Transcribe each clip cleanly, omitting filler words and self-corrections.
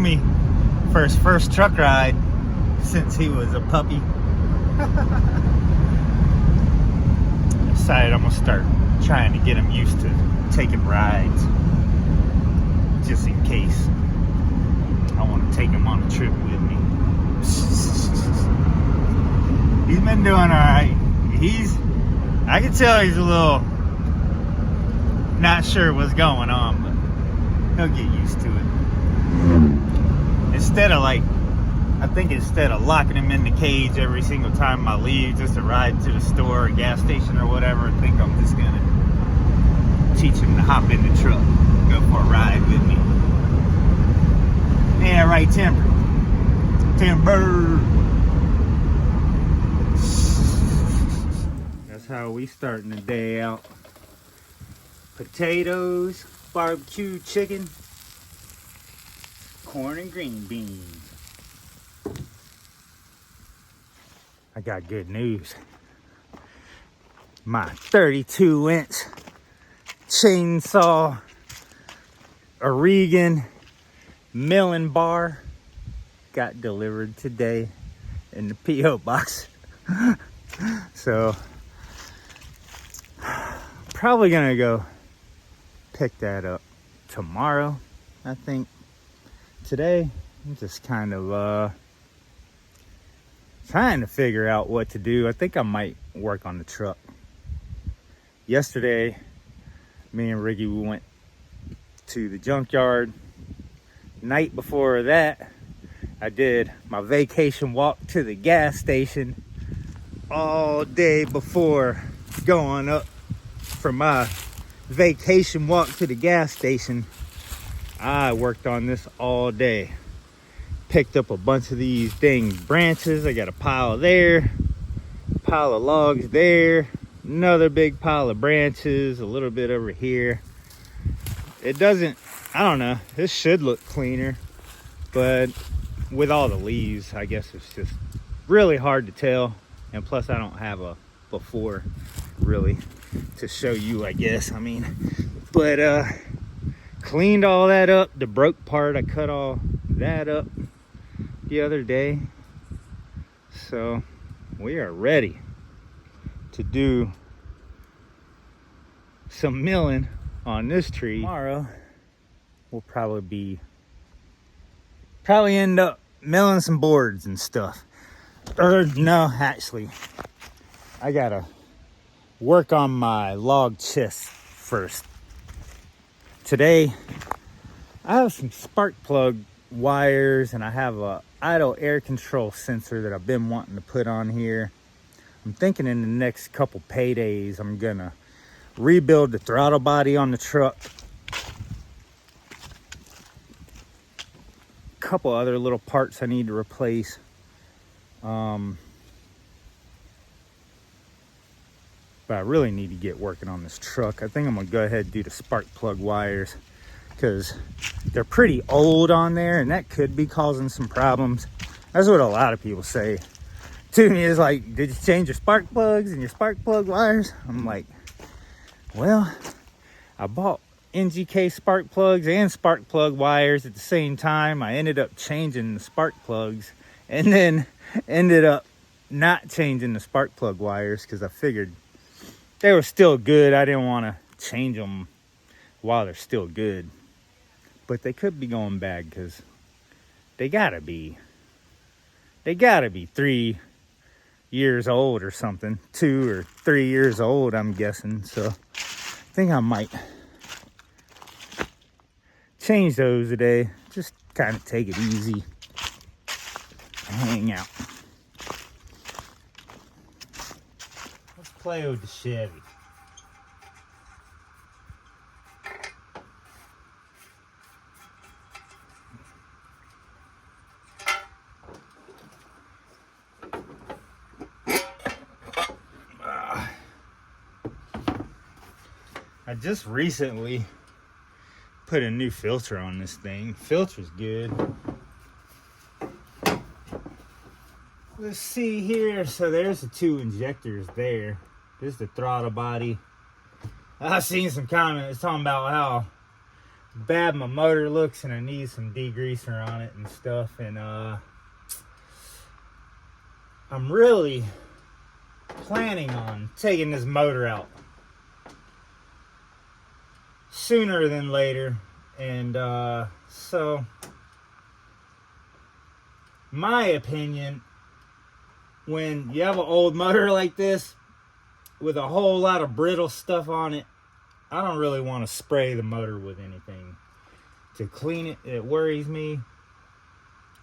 me for his first truck ride since he was a puppy. Decided I'm gonna start trying to get him used to taking rides, just in case I want to take him on a trip with me. He's been doing all right. I can tell he's a little not sure what's going on, but he'll get used to it. Instead of locking him in the cage every single time I leave just to ride to the store or gas station or whatever, I think I'm just gonna teach him to hop in the truck, go for a ride with me. Yeah, right, Timber. That's how we starting the day out. Potatoes, barbecue chicken, corn and green beans. I got good news. My 32-inch chainsaw Oregon milling bar got delivered today in the P.O. box. So probably gonna go pick that up tomorrow, I think. Today I'm just kind of trying to figure out what to do. I think I might work on the truck. Yesterday me and Riggy, we went to the junkyard. Night before that, I did my vacation walk to the gas station. All day before going up for my vacation walk to the gas station, I worked on this all day. Picked up a bunch of these dang branches. I got a pile there, pile of logs there, another big pile of branches, a little bit over here. It doesn't, I don't know, this should look cleaner, but with all the leaves, I guess it's just really hard to tell. And plus I don't have a before really to show you, I guess. I mean, but cleaned all that up. The broke part, I cut all that up the other day. So we are ready to do some milling on this tree. Tomorrow we'll probably end up milling some boards and stuff. Or no, actually I gotta work on my log chest first. Today I have some spark plug wires and I have a idle air control sensor that I've been wanting to put on here. I'm thinking in the next couple paydays I'm gonna rebuild the throttle body on the truck. Couple other little parts I need to replace. But I really need to get working on this truck. I think I'm gonna go ahead and do the spark plug wires because they're pretty old on there and that could be causing some problems. That's what a lot of people say to me, is like, did you change your spark plugs and your spark plug wires? I'm like, well, I bought NGK spark plugs and spark plug wires at the same time. I ended up changing the spark plugs and then ended up not changing the spark plug wires because I figured they were still good. I didn't want to change them while they're still good, but they could be going bad because they gotta be 3 years old or something. 2 or 3 years old, I'm guessing. So I think I might change those today. Just kind of take it easy and hang out. Let's play with the Chevy. I just recently put a new filter on this thing. Filter's good. Let's see here. So there's the 2 injectors there. There's the throttle body. I've seen some comments talking about how bad my motor looks, and I need some degreaser on it and stuff. And I'm really planning on taking this motor out sooner than later. And so my opinion, when you have an old motor like this with a whole lot of brittle stuff on it, I don't really want to spray the motor with anything to clean it. It worries me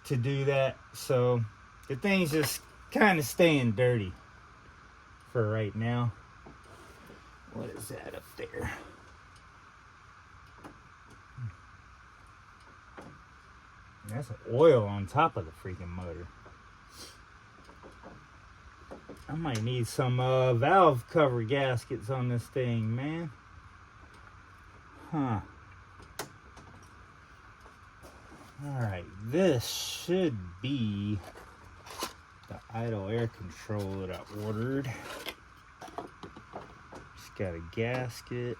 to do that. So the thing's just kind of staying dirty for right now. What is that up there? That's oil on top of the freaking motor. I might need some valve cover gaskets on this thing, man. Huh. Alright, this should be the idle air control that I ordered. Just got a gasket.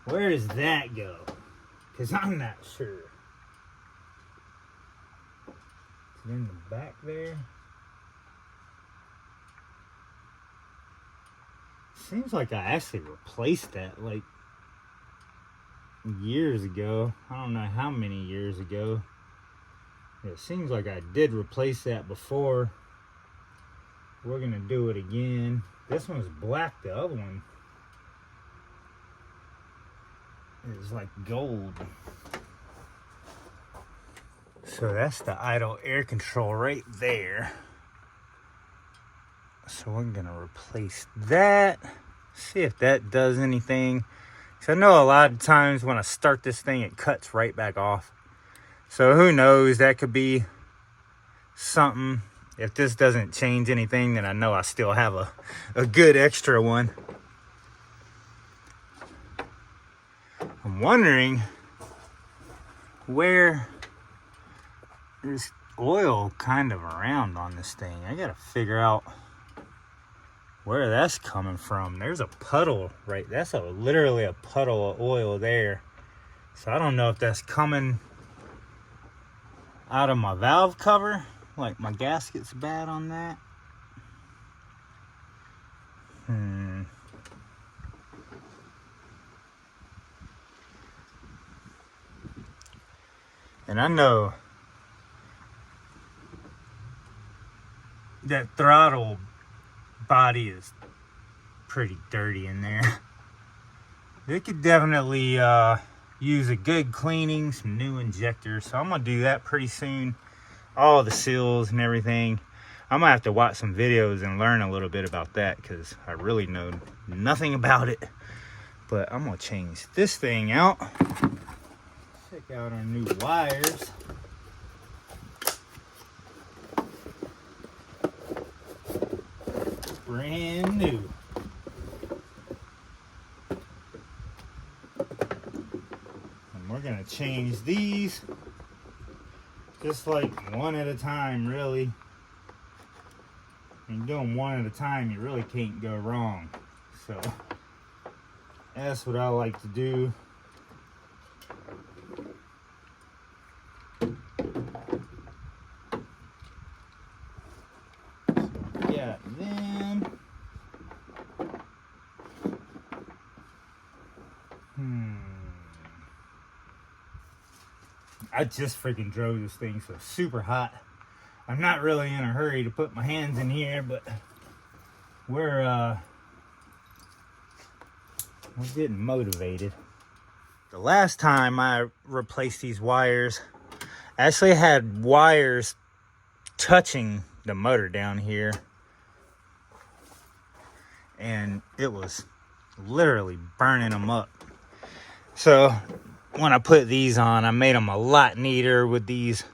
Where does that go? Because I'm not sure. Is it in the back there? Seems like I actually replaced that like years ago. I don't know how many years ago. It seems like I did replace that before. We're gonna do it again. This one's black, the other one is like gold. So that's the idle air control right there. So we're gonna replace that. See if that does anything. So I know a lot of times when I start this thing, it cuts right back off. So who knows, that could be something. If this doesn't change anything, then I know I still have a good extra one. I'm wondering where there's oil kind of around on this thing. I gotta figure out where that's coming from. There's a puddle right, that's literally a puddle of oil there. So I don't know if that's coming out of my valve cover, like my gasket's bad on that. And I know that throttle body is pretty dirty in there. They could definitely use a good cleaning, some new injectors. So I'm gonna do that pretty soon. All the seals and everything. I'm gonna have to watch some videos and learn a little bit about that, because I really know nothing about it. But I'm gonna change this thing out. Check out our new wires. Brand new. And we're gonna change these just like one at a time, really. And doing one at a time, you really can't go wrong. So that's what I like to do. I just freaking drove this thing, so it's super hot. I'm not really in a hurry to put my hands in here, but we're getting motivated. The last time I replaced these wires, I actually had wires touching the motor down here, and it was literally burning them up. So when I put these on, I made them a lot neater with these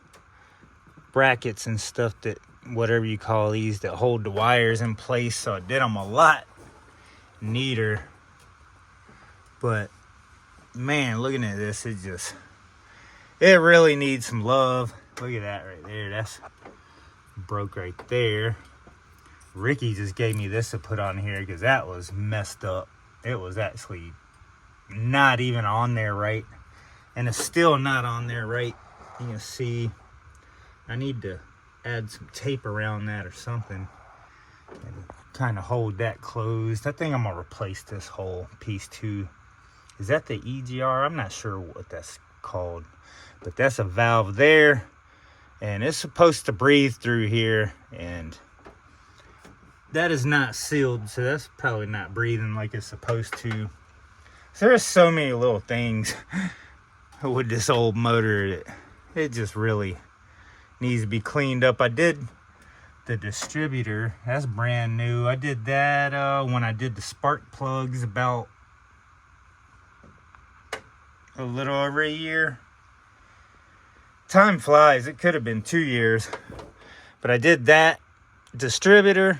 brackets and stuff, that whatever you call these, that hold the wires in place. So I did them a lot neater. But man, looking at this, it really needs some love. Look at that right there. That's broke right there. Ricky just gave me this to put on here because that was messed up. It was actually not even on there right. And it's still not on there right. You can see I need to add some tape around that or something and kind of hold that closed. I think I'm gonna replace this whole piece too. Is that the EGR? I'm not sure what that's called, but that's a valve there, and it's supposed to breathe through here, and that is not sealed, so that's probably not breathing like it's supposed to. So there's so many little things with this old motor that it just really needs to be cleaned up. I did the distributor, that's brand new. I did that when I did the spark plugs about a little over a year. Time flies. It could have been 2 years, but I did that distributor.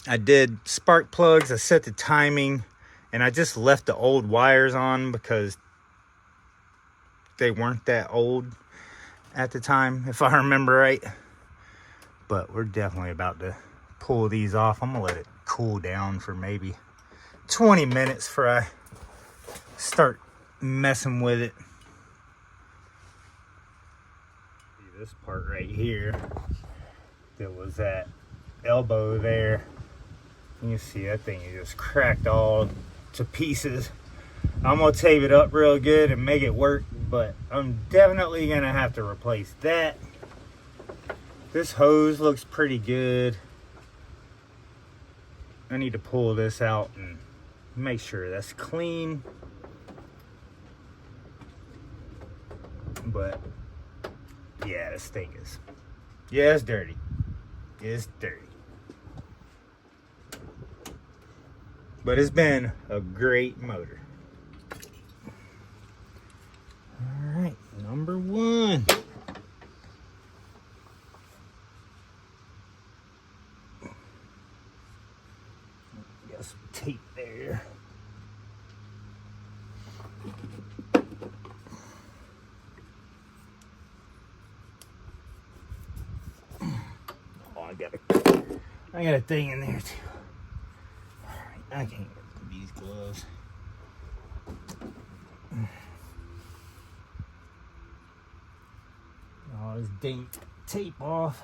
I did spark plugs. I set the timing, and I just left the old wires on because they weren't that old at the time, if I remember right. But we're definitely about to pull these off. I'm gonna let it cool down for maybe 20 minutes before I start messing with it. See this part right here, there was that elbow there. You can see that thing is just cracked all to pieces. I'm gonna tape it up real good and make it work, but I'm definitely gonna have to replace that. This hose looks pretty good. I need to pull this out and make sure that's clean. But yeah, this thing is, yeah, it's dirty. It's dirty. But it's been a great motor. All right, number one. Got some tape there. Oh, I got a thing in there too. All right, I can't get these gloves. All this dang tape off.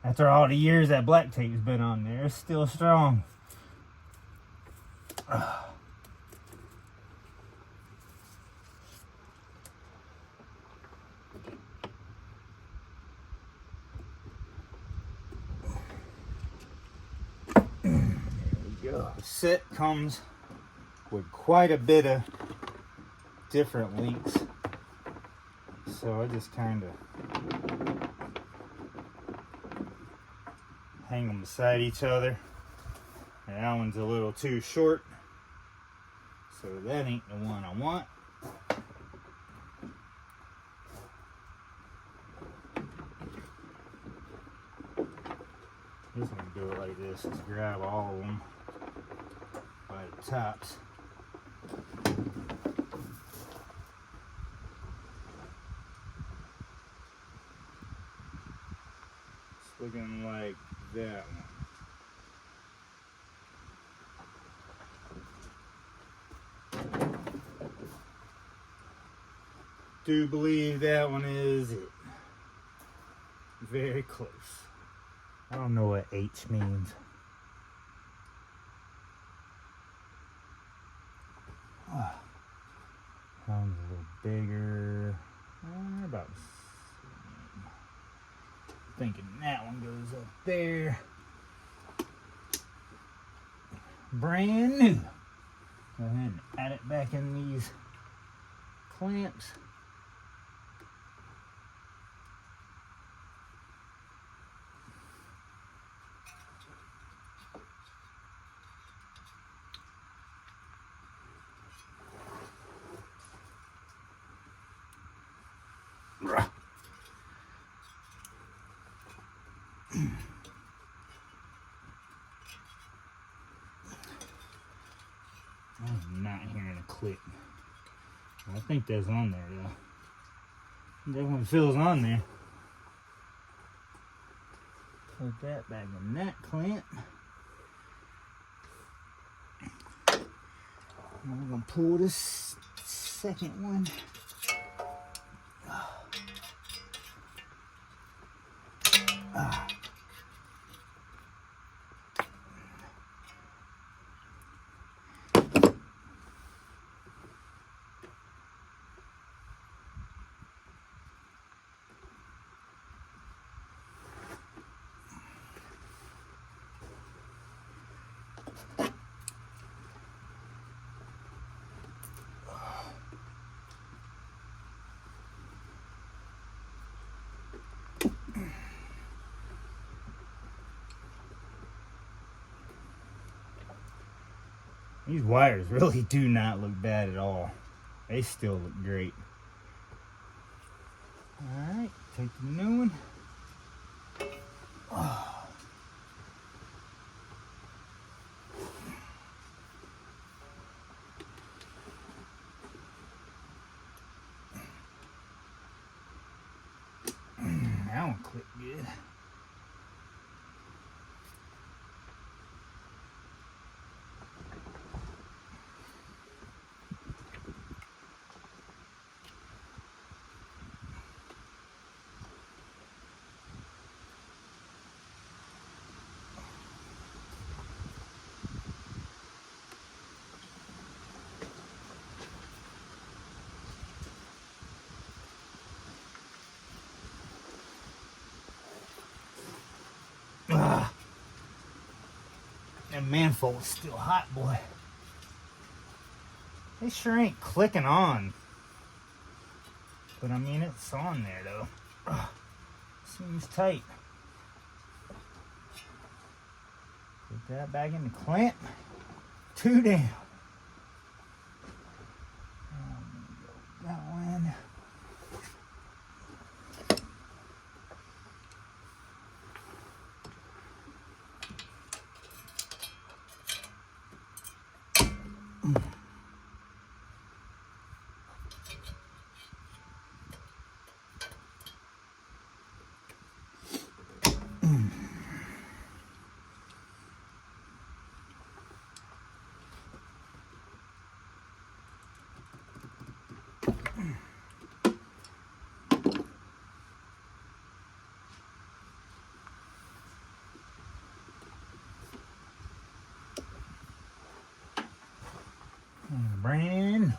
After all the years that black tape's been on there, it's still strong. There we go. The set comes with quite a bit of different links, so I just kind of hang them beside each other. And that one's a little too short, so that ain't the one I want. Just gonna do it like this. Just grab all of them by the tops. It's looking like that one. Do believe that one is it. Very close. I don't know what H means. That one's a little bigger. About the same. Thinking that one goes up there. Brand new. Go ahead and add it back in these clamps. click. I think that's on there though. Definitely feels on there. Put that back in that clamp. And we're gonna pull this second one. These wires really do not look bad at all. They still look great. Alright, take the new one. That one clicked good. That manifold's still hot, boy. They sure ain't clicking on. But I mean, it's on there though. Seems tight. Put that back in the clamp. 2 down. That one. Brand new.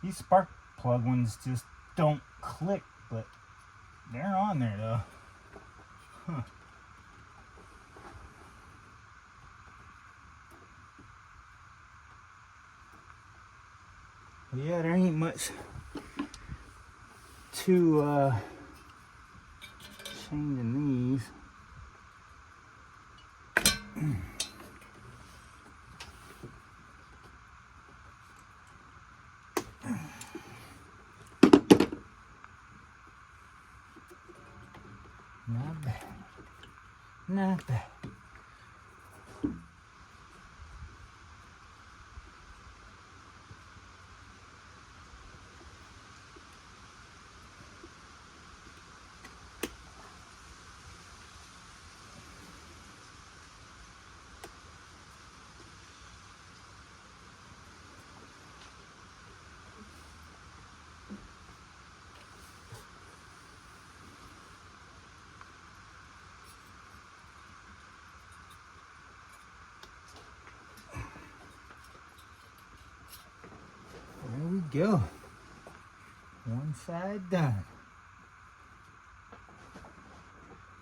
These spark plug ones just don't click, but they're on there though. Huh. Yeah, there ain't much to changing these. Not bad. Not bad. There we go. One side done.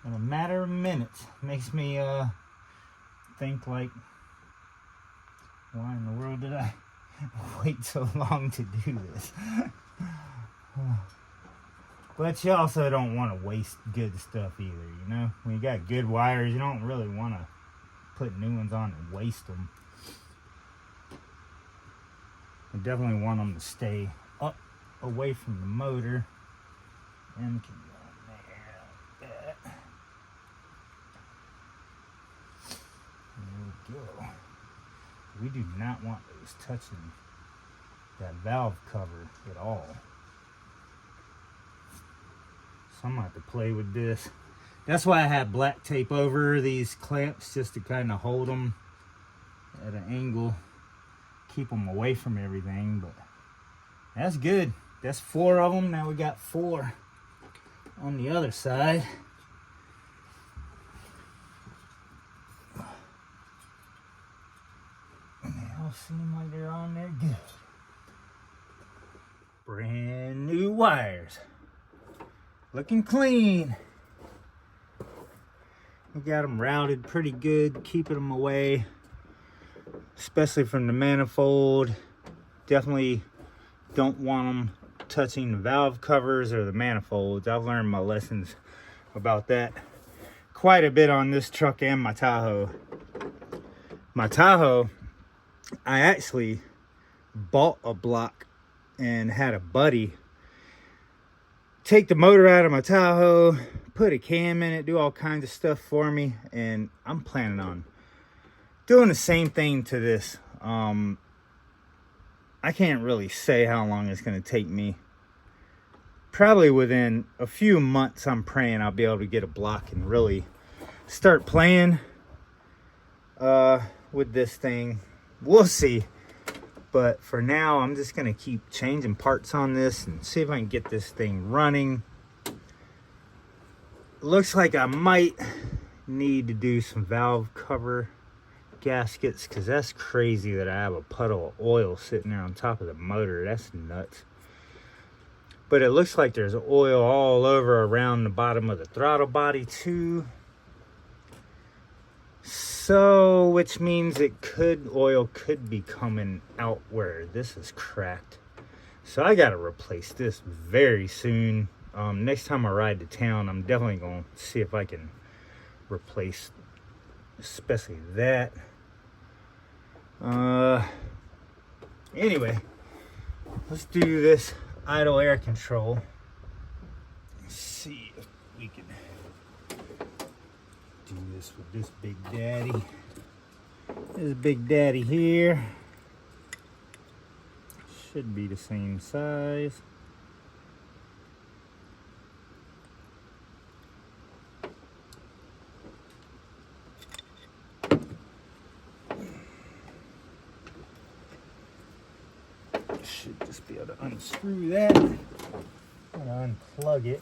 In a matter of minutes. Makes me think like Why in the world did I wait so long to do this? But you also don't want to waste good stuff either, you know? When you got good wires, you don't really want to put new ones on and waste them. You definitely want them to stay up away from the motor. And can go in there like that. There we go. We do not want those touching that valve cover at all. So I'm going to have to play with this. That's why I have black tape over these clamps, just to kind of hold them at an angle, keep them away from everything. But that's good. That's 4 of them. Now we got 4 on the other side. And they all seem like they're on there good. Brand new wires. Looking clean. We got them routed pretty good, keeping them away, especially from the manifold. Definitely don't want them touching the valve covers or the manifolds. I've learned my lessons about that quite a bit on this truck and my Tahoe. My Tahoe, I actually bought a block and had a buddy take the motor out of my Tahoe, put a cam in it, do all kinds of stuff for me, and I'm planning on doing the same thing to this. I can't really say how long it's going to take me. Probably within a few months, I'm praying I'll be able to get a block and really start playing with this thing. We'll see. But for now, I'm just going to keep changing parts on this and see if I can get this thing running. Looks like I might need to do some valve cover gaskets, because that's crazy that I have a puddle of oil sitting there on top of the motor. That's nuts. But it looks like there's oil all over around the bottom of the throttle body too. So, which means oil could be coming out where this is cracked. So I gotta replace this very soon. Next time I ride to town, I'm definitely gonna see if I can replace especially that. Anyway, let's do this idle air control. Let's see if we can do this with this big daddy. This big daddy here should be the same size. Should just be able to unscrew that and unplug it.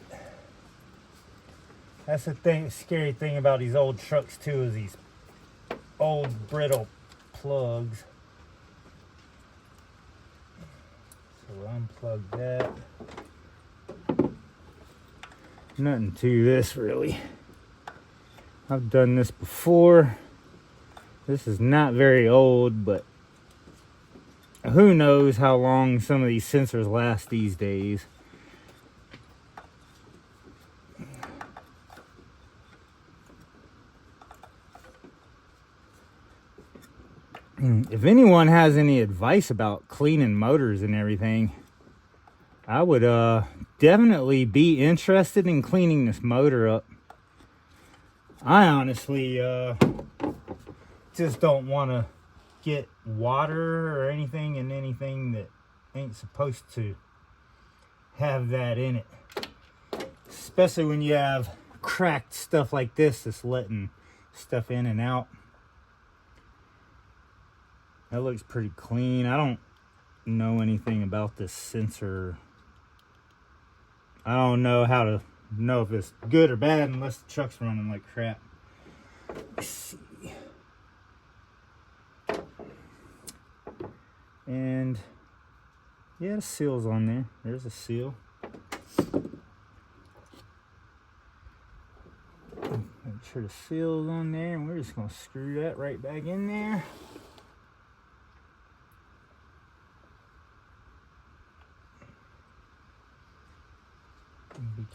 That's the scary thing about these old trucks too, is these old brittle plugs. So we'll unplug that. Nothing to this really. I've done this before. This is not very old, but who knows how long some of these sensors last these days. If anyone has any advice about cleaning motors and everything, I would definitely be interested in cleaning this motor up. I honestly just don't want to get water or anything in anything that ain't supposed to have that in it. Especially when you have cracked stuff like this that's letting stuff in and out. That looks pretty clean. I don't know anything about this sensor. I don't know how to know if it's good or bad unless the truck's running like crap. Let's see. And yeah, the seal's on there. There's a seal. Make sure the seal's on there, and we're just gonna screw that right back in there.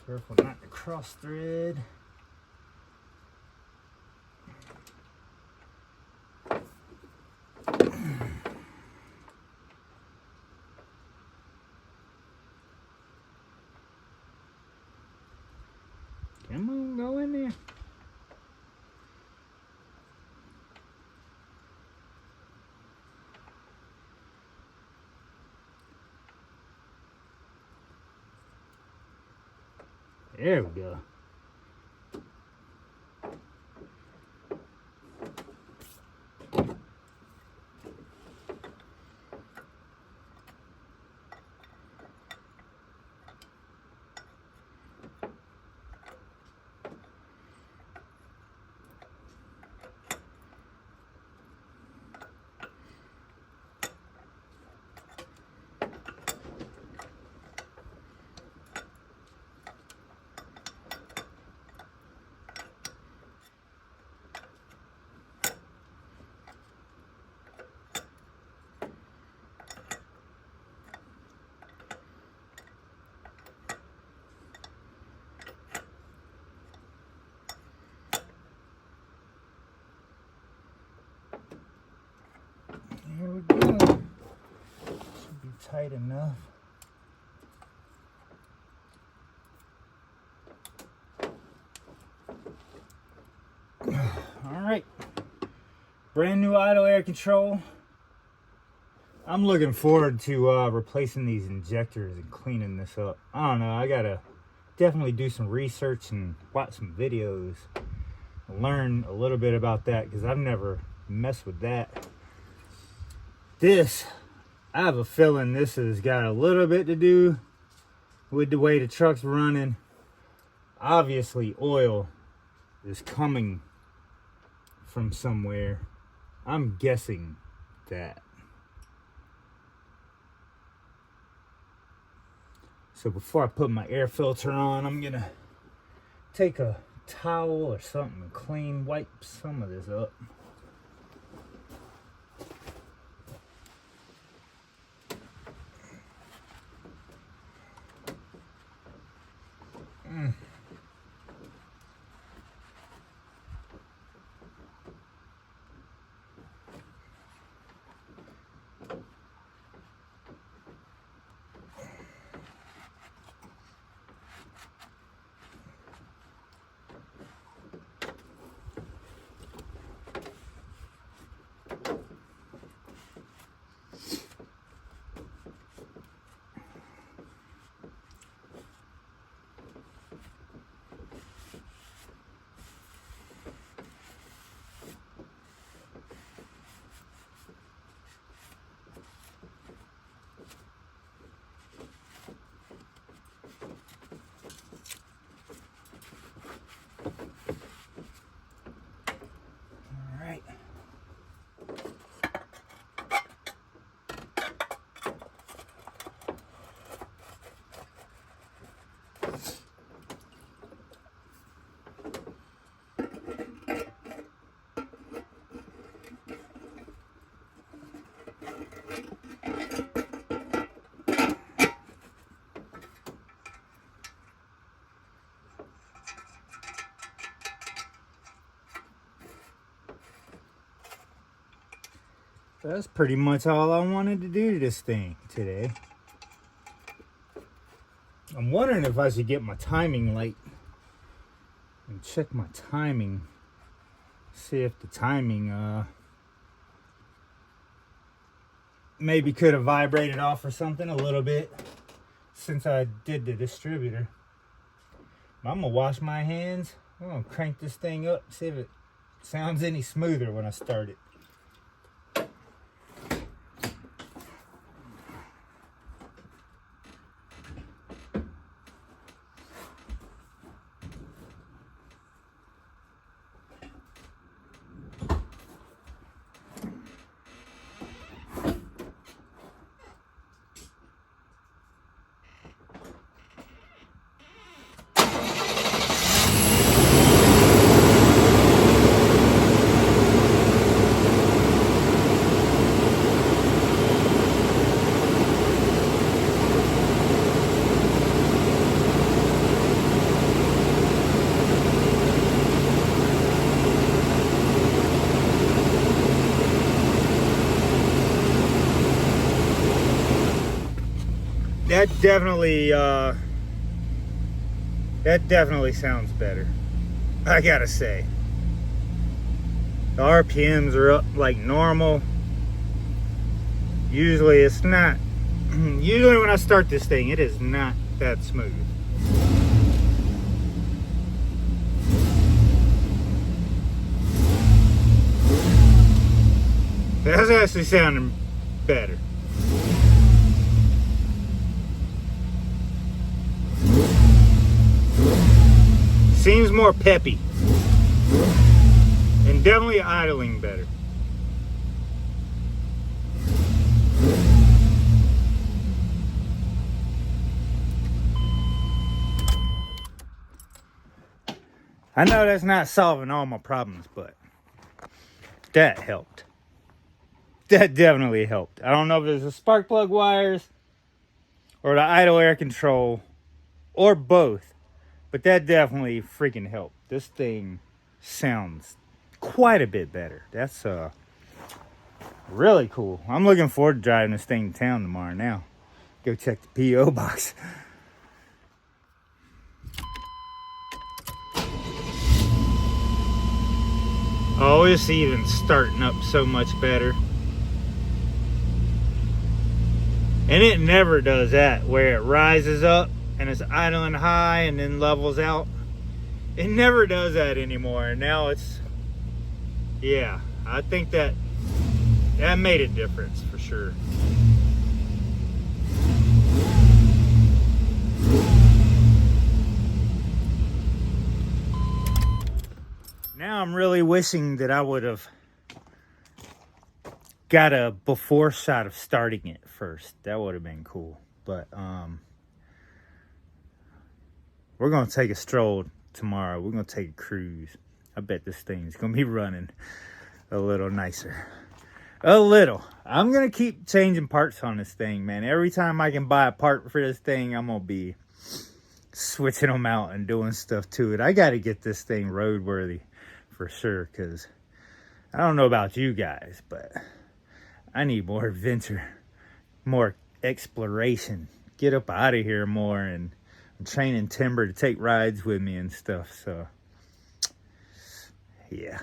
Careful not to cross thread. Come on, go in there. There we go. Here we go. Should be tight enough. All right. Brand new idle air control. I'm looking forward to replacing these injectors and cleaning this up. I don't know. I gotta definitely do some research and watch some videos. Learn a little bit about that because I've never messed with that. This, I have a feeling this has got a little bit to do with the way the truck's running. Obviously, oil is coming from somewhere. I'm guessing that. So before I put my air filter on, I'm gonna take a towel or something and clean, wipe some of this up. That's pretty much all I wanted to do to this thing today. I'm wondering if I should get my timing light and check my timing. See if the timing maybe could have vibrated off or something a little bit since I did the distributor. I'm gonna wash my hands. I'm gonna crank this thing up, see if it sounds any smoother when I start it. that definitely sounds better, I gotta say. The RPMs are up like normal. Usually it's not. Usually when I start this thing, it is not that smooth. That's actually sounding better. Seems more peppy. And definitely idling better. I know that's not solving all my problems, but that helped. That definitely helped. I don't know if it's the spark plug wires or the idle air control or both, but that definitely freaking helped. This thing sounds quite a bit better. That's really cool. I'm looking forward to driving this thing to town tomorrow now. Go check the P.O. box. Oh, it's even starting up so much better. And it never does that, where it rises up and it's idling high and then levels out. It never does that anymore. And now it's, yeah, I think that made a difference for sure. Now I'm really wishing that I would have got a before shot of starting it first. That would have been cool. But we're gonna take a stroll tomorrow. We're gonna take a cruise. I bet this thing's gonna be running a little nicer. A little. I'm gonna keep changing parts on this thing, man. Every time I can buy a part for this thing, I'm gonna be switching them out and doing stuff to it. I gotta get this thing roadworthy for sure, because I don't know about you guys, but I need more adventure, more exploration, get up out of here more, and I'm training Timber to take rides with me and stuff. So yeah.